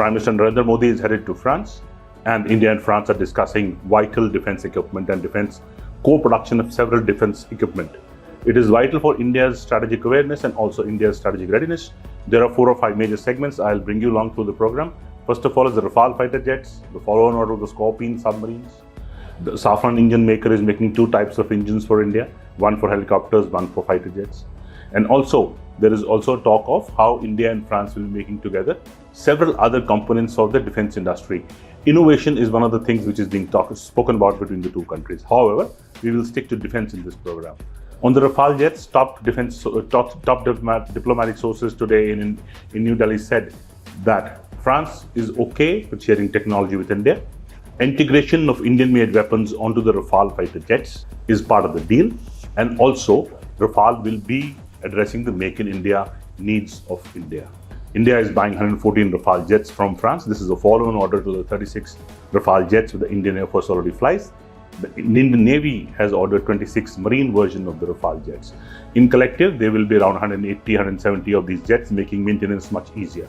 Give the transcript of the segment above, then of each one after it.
Prime Minister Narendra Modi is headed to France, and India and France are discussing vital defense equipment and defense co-production of several defense equipment. It is vital for India's strategic awareness and also India's strategic readiness. There are 4 or 5 major segments. I'll bring you along through the program. First of all is the Rafale fighter jets, the follow-on order of the Scorpene submarines. The Safran engine maker is making 2 types of engines for India, one for helicopters, one for fighter jets. And also, there is also talk of how India and France will be making together several other components of the defense industry. Innovation is one of the things which is being spoken about between the 2 countries. However, we will stick to defense in this program. On the Rafale jets, top diplomatic sources today in New Delhi said that France is okay with sharing technology with India. Integration of Indian-made weapons onto the Rafale fighter jets is part of the deal. And also, Rafale will be addressing the Make in India needs of India. India is buying 114 Rafale jets from France. This is a follow-on order to the 36 Rafale jets which the Indian Air Force already flies. The Indian Navy has ordered 26 marine version of the Rafale jets. In collective, there will be around 180, 170 of these jets, making maintenance much easier.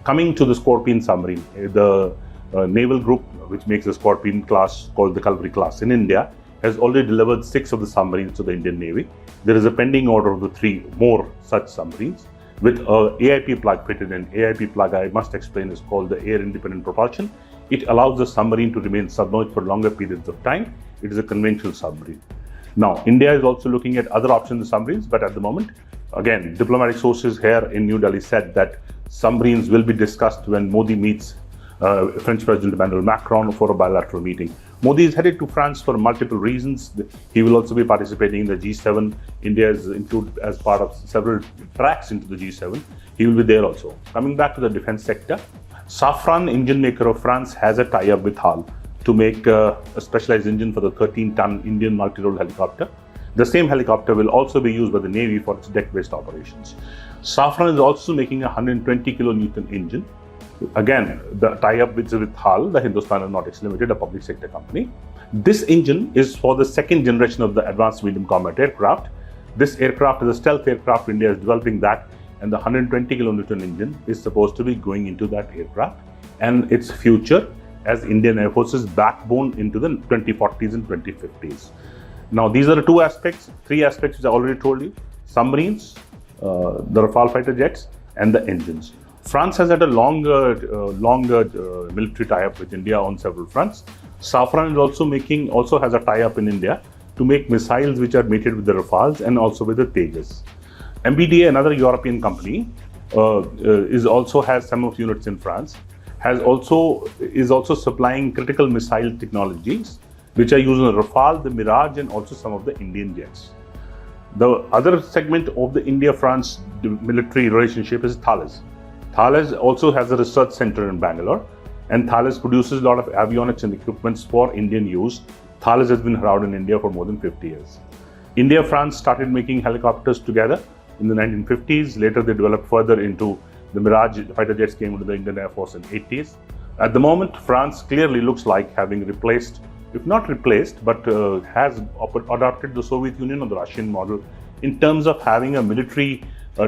Coming to the Scorpene submarine, the naval group which makes the Scorpene class, called the Cavalry class in India, has already delivered 6 of the submarines to the Indian Navy. There is a pending order of the 3 more such submarines with a AIP plug fitted in. AIP plug, I must explain, is called the Air Independent Propulsion. It allows the submarine to remain submerged for longer periods of time. It is a conventional submarine. Now, India is also looking at other options in submarines, but at the moment, again, diplomatic sources here in New Delhi said that submarines will be discussed when Modi meets French President Emanuel Macron for a bilateral meeting. Modi is headed to France for multiple reasons. He will also be participating in the G7. India is included as part of several tracks into the G7. He will be there also. Coming back to the defense sector, Safran, engine maker of France, has a tie-up with HAL to make a specialized engine for the 13-ton Indian multi-role helicopter. The same helicopter will also be used by the Navy for its deck-based operations. Safran is also making a 120 kilonewton engine. Again, the tie-up with HAL, the Hindustan Aeronautics Limited, a public sector company. This engine is for the 2nd generation of the advanced medium combat aircraft. This aircraft is a stealth aircraft. India is developing that, and the 120 kilonewton engine is supposed to be going into that aircraft and its future as Indian Air Force's backbone into the 2040s and 2050s. Now, these are the 3 aspects which I already told you: submarines, the Rafale fighter jets, and the engines. France has had a longer military tie-up with India on several fronts. Safran is also has a tie-up in India to make missiles which are mated with the Rafales and also with the Tejas. MBDA, another European company, also has some of units in France. Is also supplying critical missile technologies which are used on the Rafale, the Mirage, and also some of the Indian jets. The other segment of the India-France military relationship is Thales. Thales also has a research center in Bangalore, and Thales produces a lot of avionics and equipments for Indian use. Thales has been around in India for more than 50 years. India-France started making helicopters together in the 1950s. Later, they developed further into the Mirage fighter jets came into the Indian Air Force in the 80s. At the moment, France clearly looks like having replaced, if not replaced, but has adopted the Soviet Union or the Russian model in terms of having a military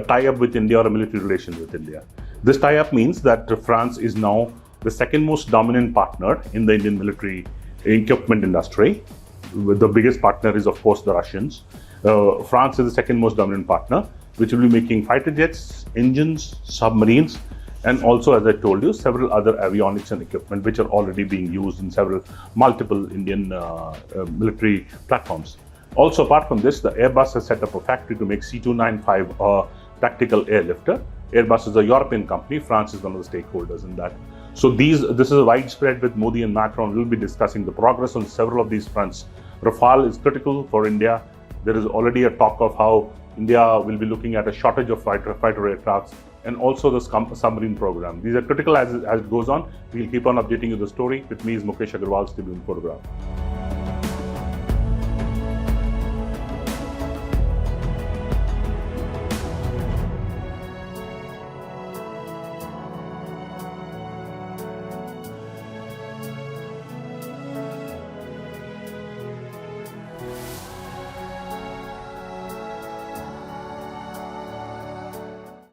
tie-up with India or a military relation with India. This tie-up means that France is now the 2nd most dominant partner in the Indian military equipment industry. The biggest partner is, of course, the Russians. France is the 2nd most dominant partner, which will be making fighter jets, engines, submarines, and also, as I told you, several other avionics and equipment which are already being used in multiple Indian military platforms. Also, apart from this, the Airbus has set up a factory to make C295 tactical airlifter. Airbus is a European company. France is one of the stakeholders in that. So this is a widespread with Modi and Macron. We'll be discussing the progress on several of these fronts. Rafale is critical for India. There is already a talk of how India will be looking at a shortage of fighter aircrafts and also the submarine program. These are critical as it goes on. We'll keep on updating you the story. With me is Mukesh Agarwal's Tribune Photograph.